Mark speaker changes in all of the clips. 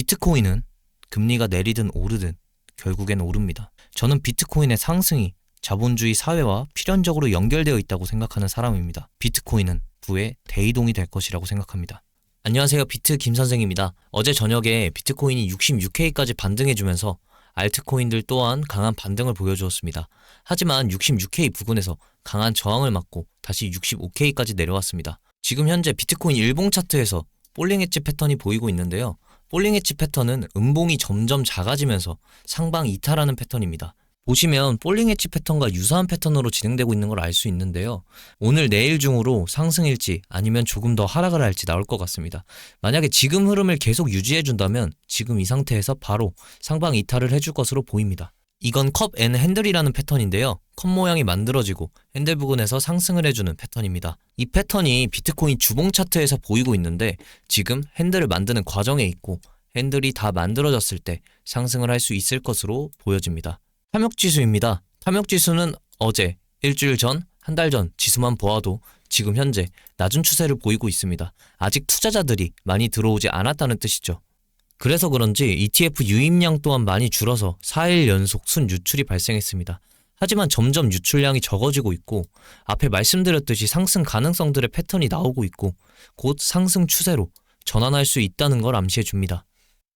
Speaker 1: 비트코인은 금리가 내리든 오르든 결국엔 오릅니다. 저는 비트코인의 상승이 자본주의 사회와 필연적으로 연결되어 있다고 생각하는 사람입니다. 비트코인은 부의 대이동이 될 것이라고 생각합니다. 안녕하세요. 비트 김선생입니다. 어제 저녁에 비트코인이 66K까지 반등해주면서 알트코인들 또한 강한 반등을 보여주었습니다. 하지만 66K 부근에서 강한 저항을 맞고 다시 65K까지 내려왔습니다. 지금 현재 비트코인 일봉 차트에서 볼링 엣지 패턴이 보이고 있는데요. 볼링 엣지 패턴은 음봉이 점점 작아지면서 상방 이탈하는 패턴입니다. 보시면 볼링 엣지 패턴과 유사한 패턴으로 진행되고 있는 걸 알 수 있는데요. 오늘 내일 중으로 상승일지 아니면 조금 더 하락을 할지 나올 것 같습니다. 만약에 지금 흐름을 계속 유지해준다면 지금 이 상태에서 바로 상방 이탈을 해줄 것으로 보입니다. 이건 컵 앤 핸들이라는 패턴인데요. 컵 모양이 만들어지고 핸들 부근에서 상승을 해주는 패턴입니다. 이 패턴이 비트코인 주봉 차트에서 보이고 있는데 지금 핸들을 만드는 과정에 있고 핸들이 다 만들어졌을 때 상승을 할 수 있을 것으로 보여집니다. 탐욕지수입니다. 탐욕지수는 어제, 일주일 전, 한 달 전 지수만 보아도 지금 현재 낮은 추세를 보이고 있습니다. 아직 투자자들이 많이 들어오지 않았다는 뜻이죠. 그래서 그런지 ETF 유입량 또한 많이 줄어서 4일 연속 순유출이 발생했습니다. 하지만 점점 유출량이 적어지고 있고 앞에 말씀드렸듯이 상승 가능성들의 패턴이 나오고 있고 곧 상승 추세로 전환할 수 있다는 걸 암시해 줍니다.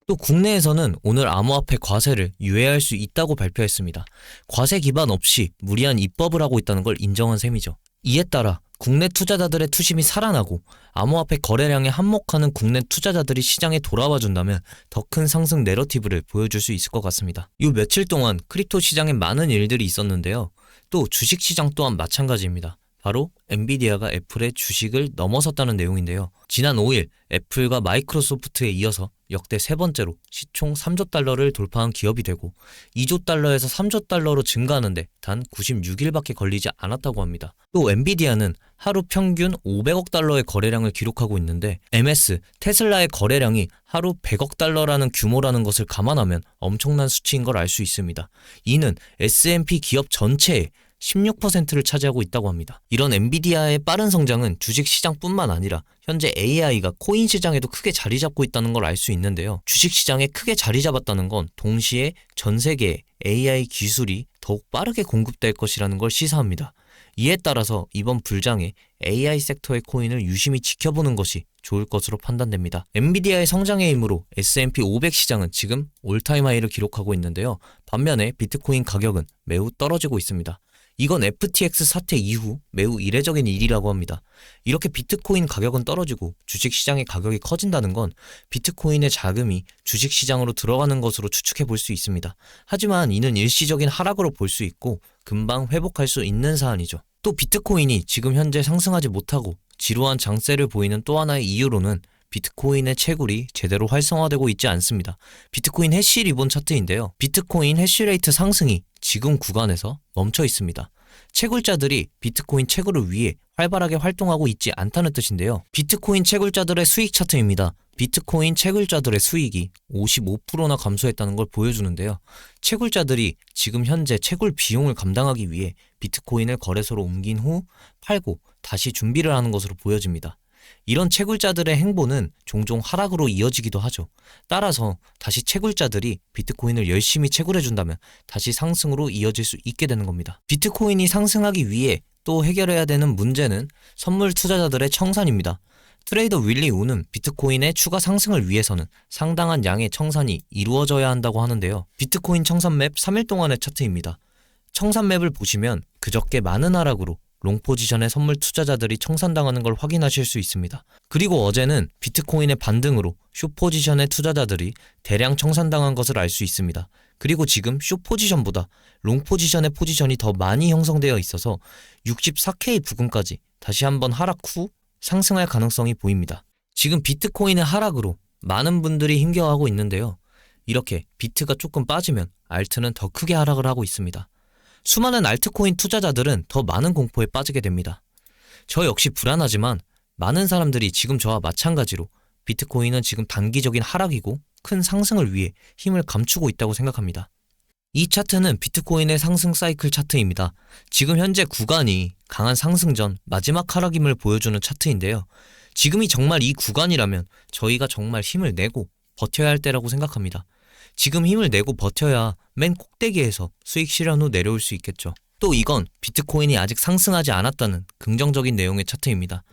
Speaker 1: 또 국내에서는 오늘 암호화폐 과세를 유예할 수 있다고 발표했습니다. 과세 기반 없이 무리한 입법을 하고 있다는 걸 인정한 셈이죠. 이에 따라 국내 투자자들의 투심이 살아나고 암호화폐 거래량에 한몫하는 국내 투자자들이 시장에 돌아와 준다면 더 큰 상승 내러티브를 보여줄 수 있을 것 같습니다. 이 며칠 동안 크립토 시장에 많은 일들이 있었는데요. 또 주식시장 또한 마찬가지입니다. 바로 엔비디아가 애플의 주식을 넘어섰다는 내용인데요. 지난 5일 애플과 마이크로소프트에 이어서 역대 세 번째로 시총 3조 달러를 돌파한 기업이 되고 2조 달러에서 3조 달러로 증가하는데 단 96일밖에 걸리지 않았다고 합니다. 또 엔비디아는 하루 평균 500억 달러의 거래량을 기록하고 있는데 MS, 테슬라의 거래량이 하루 100억 달러라는 규모라는 것을 감안하면 엄청난 수치인 걸 알 수 있습니다. 이는 S&P 기업 전체의 16%를 차지하고 있다고 합니다. 이런 엔비디아의 빠른 성장은 주식시장뿐만 아니라 현재 AI가 코인 시장에도 크게 자리 잡고 있다는 걸 알 수 있는데요. 주식시장에 크게 자리 잡았다는 건 동시에 전 세계에 AI 기술이 더욱 빠르게 공급될 것이라는 걸 시사합니다. 이에 따라서 이번 불장에 AI 섹터의 코인을 유심히 지켜보는 것이 좋을 것으로 판단됩니다. 엔비디아의 성장의 힘으로 S&P 500 시장은 지금 올타임 하이를 기록하고 있는데요. 반면에 비트코인 가격은 매우 떨어지고 있습니다. 이건 FTX 사태 이후 매우 이례적인 일이라고 합니다. 이렇게 비트코인 가격은 떨어지고 주식시장의 가격이 커진다는 건 비트코인의 자금이 주식시장으로 들어가는 것으로 추측해 볼 수 있습니다. 하지만 이는 일시적인 하락으로 볼 수 있고 금방 회복할 수 있는 사안이죠. 또 비트코인이 지금 현재 상승하지 못하고 지루한 장세를 보이는 또 하나의 이유로는 비트코인의 채굴이 제대로 활성화되고 있지 않습니다. 비트코인 해시 리본 차트인데요. 비트코인 해시레이트 상승이 지금 구간에서 멈춰 있습니다. 채굴자들이 비트코인 채굴을 위해 활발하게 활동하고 있지 않다는 뜻인데요. 비트코인 채굴자들의 수익 차트입니다. 비트코인 채굴자들의 수익이 55%나 감소했다는 걸 보여주는데요. 채굴자들이 지금 현재 채굴 비용을 감당하기 위해 비트코인을 거래소로 옮긴 후 팔고 다시 준비를 하는 것으로 보여집니다. 이런 채굴자들의 행보는 종종 하락으로 이어지기도 하죠. 따라서 다시 채굴자들이 비트코인을 열심히 채굴해준다면 다시 상승으로 이어질 수 있게 되는 겁니다. 비트코인이 상승하기 위해 또 해결해야 되는 문제는 선물 투자자들의 청산입니다. 트레이더 윌리 우는 비트코인의 추가 상승을 위해서는 상당한 양의 청산이 이루어져야 한다고 하는데요. 비트코인 청산 맵 3일 동안의 차트입니다. 청산 맵을 보시면 그저께 많은 하락으로 롱 포지션의 선물 투자자들이 청산당하는 걸 확인하실 수 있습니다. 그리고 어제는 비트코인의 반등으로 숏 포지션의 투자자들이 대량 청산당한 것을 알 수 있습니다. 그리고 지금 숏 포지션보다 롱 포지션의 포지션이 더 많이 형성되어 있어서 64K 부근까지 다시 한번 하락 후 상승할 가능성이 보입니다. 지금 비트코인의 하락으로 많은 분들이 힘겨워하고 있는데요. 이렇게 비트가 조금 빠지면 알트는 더 크게 하락을 하고 있습니다. 수많은 알트코인 투자자들은 더 많은 공포에 빠지게 됩니다. 저 역시 불안하지만 많은 사람들이 지금 저와 마찬가지로 비트코인은 지금 단기적인 하락이고 큰 상승을 위해 힘을 감추고 있다고 생각합니다. 이 차트는 비트코인의 상승 사이클 차트입니다. 지금 현재 구간이 강한 상승 전 마지막 하락임을 보여주는 차트인데요. 지금이 정말 이 구간이라면 저희가 정말 힘을 내고 버텨야 할 때라고 생각합니다. 지금 힘을 내고 버텨야 맨 꼭대기에서 수익 실현 후 내려올 수 있겠죠. 또 이건 비트코인이 아직 상승하지 않았다는 긍정적인 내용의 차트입니다.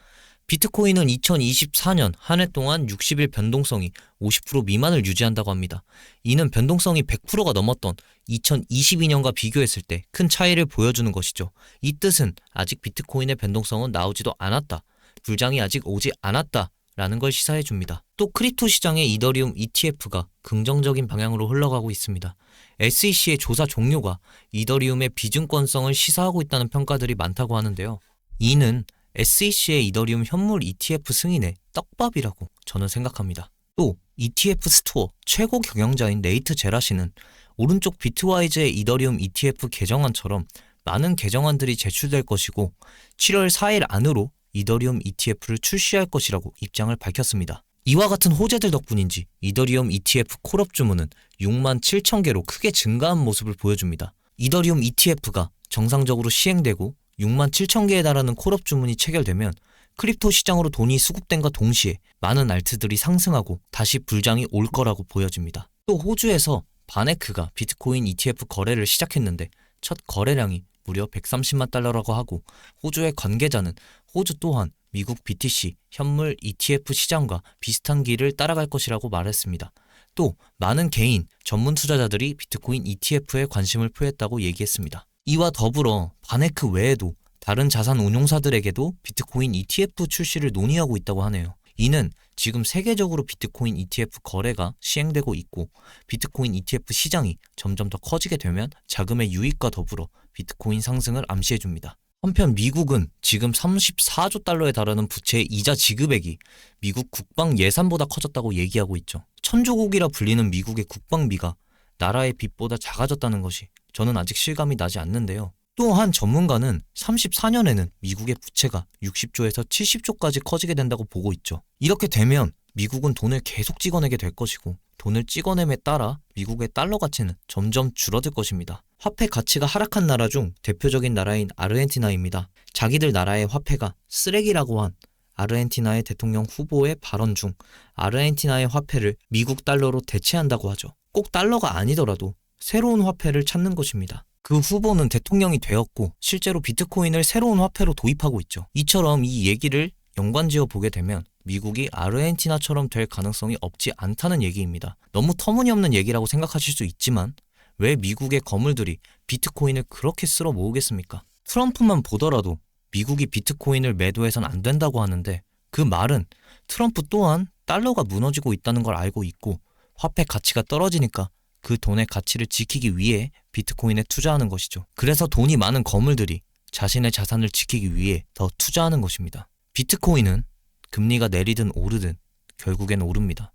Speaker 1: 비트코인은 2024년 한 해 동안 60일 변동성이 50% 미만을 유지한다고 합니다. 이는 변동성이 100%가 넘었던 2022년과 비교했을 때 큰 차이를 보여주는 것이죠. 이 뜻은 아직 비트코인의 변동성은 나오지도 않았다. 불장이 아직 오지 않았다. 라는 걸 시사해 줍니다. 또 크립토 시장의 이더리움 ETF가 긍정적인 방향으로 흘러가고 있습니다. SEC의 조사 종료가 이더리움의 비증권성을 시사하고 있다는 평가들이 많다고 하는데요. 이는 SEC의 이더리움 현물 ETF 승인의 떡밥이라고 저는 생각합니다. 또 ETF 스토어 최고 경영자인 네이트 제라시는 오른쪽 비트와이즈의 이더리움 ETF 개정안처럼 많은 개정안들이 제출될 것이고 7월 4일 안으로 이더리움 ETF를 출시할 것이라고 입장을 밝혔습니다. 이와 같은 호재들 덕분인지 이더리움 ETF 콜업 주문은 6만 7천 개로 크게 증가한 모습을 보여줍니다. 이더리움 ETF가 정상적으로 시행되고 6만 7천 개에 달하는 콜업 주문이 체결되면 크립토 시장으로 돈이 수급된과 동시에 많은 알트들이 상승하고 다시 불장이 올 거라고 보여집니다. 또 호주에서 바네크가 비트코인 ETF 거래를 시작했는데 첫 거래량이 무려 130만 달러라고 하고 호주의 관계자는 호주 또한 미국 BTC 현물 ETF 시장과 비슷한 길을 따라갈 것이라고 말했습니다. 또 많은 개인, 전문 투자자들이 비트코인 ETF에 관심을 표했다고 얘기했습니다. 이와 더불어 바네크 외에도 다른 자산 운용사들에게도 비트코인 ETF 출시를 논의하고 있다고 하네요. 이는 지금 세계적으로 비트코인 ETF 거래가 시행되고 있고 비트코인 ETF 시장이 점점 더 커지게 되면 자금의 유입과 더불어 비트코인 상승을 암시해줍니다. 한편 미국은 지금 34조 달러에 달하는 부채의 이자 지급액이 미국 국방 예산보다 커졌다고 얘기하고 있죠. 천조국이라 불리는 미국의 국방비가 나라의 빚보다 작아졌다는 것이 저는 아직 실감이 나지 않는데요. 또 한 전문가는 34년에는 미국의 부채가 60조에서 70조까지 커지게 된다고 보고 있죠. 이렇게 되면 미국은 돈을 계속 찍어내게 될 것이고 돈을 찍어냄에 따라 미국의 달러 가치는 점점 줄어들 것입니다. 화폐 가치가 하락한 나라 중 대표적인 나라인 아르헨티나입니다. 자기들 나라의 화폐가 쓰레기라고 한 아르헨티나의 대통령 후보의 발언 중 아르헨티나의 화폐를 미국 달러로 대체한다고 하죠. 꼭 달러가 아니더라도 새로운 화폐를 찾는 것입니다. 그 후보는 대통령이 되었고 실제로 비트코인을 새로운 화폐로 도입하고 있죠. 이처럼 이 얘기를 연관지어 보게 되면 미국이 아르헨티나처럼 될 가능성이 없지 않다는 얘기입니다. 너무 터무니없는 얘기라고 생각하실 수 있지만 왜 미국의 거물들이 비트코인을 그렇게 쓸어 모으겠습니까? 트럼프만 보더라도 미국이 비트코인을 매도해선 안 된다고 하는데 그 말은 트럼프 또한 달러가 무너지고 있다는 걸 알고 있고 화폐 가치가 떨어지니까 그 돈의 가치를 지키기 위해 비트코인에 투자하는 것이죠. 그래서 돈이 많은 거물들이 자신의 자산을 지키기 위해 더 투자하는 것입니다. 비트코인은 금리가 내리든 오르든 결국엔 오릅니다.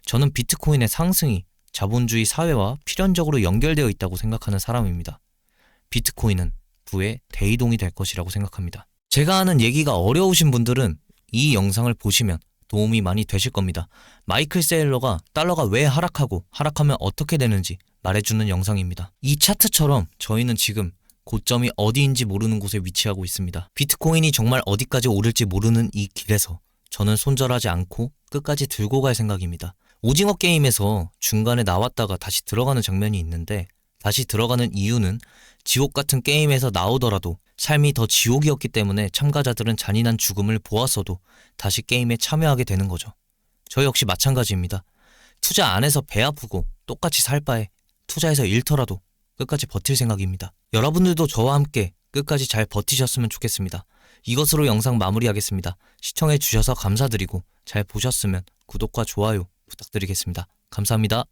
Speaker 1: 저는 비트코인의 상승이 자본주의 사회와 필연적으로 연결되어 있다고 생각하는 사람입니다. 비트코인은 부의 대이동이 될 것이라고 생각합니다. 제가 하는 얘기가 어려우신 분들은 이 영상을 보시면 도움이 많이 되실 겁니다. 마이클 세일러가 달러가 왜 하락하고 하락하면 어떻게 되는지 말해주는 영상입니다. 이 차트처럼 저희는 지금 고점이 어디인지 모르는 곳에 위치하고 있습니다. 비트코인이 정말 어디까지 오를지 모르는 이 길에서 저는 손절하지 않고 끝까지 들고 갈 생각입니다. 오징어 게임에서 중간에 나왔다가 다시 들어가는 장면이 있는데 다시 들어가는 이유는 지옥 같은 게임에서 나오더라도 삶이 더 지옥이었기 때문에 참가자들은 잔인한 죽음을 보았어도 다시 게임에 참여하게 되는 거죠. 저 역시 마찬가지입니다. 투자 안 해서 배 아프고 똑같이 살 바에 투자해서 잃더라도 끝까지 버틸 생각입니다. 여러분들도 저와 함께 끝까지 잘 버티셨으면 좋겠습니다. 이것으로 영상 마무리하겠습니다. 시청해주셔서 감사드리고 잘 보셨으면 구독과 좋아요 부탁드리겠습니다. 감사합니다.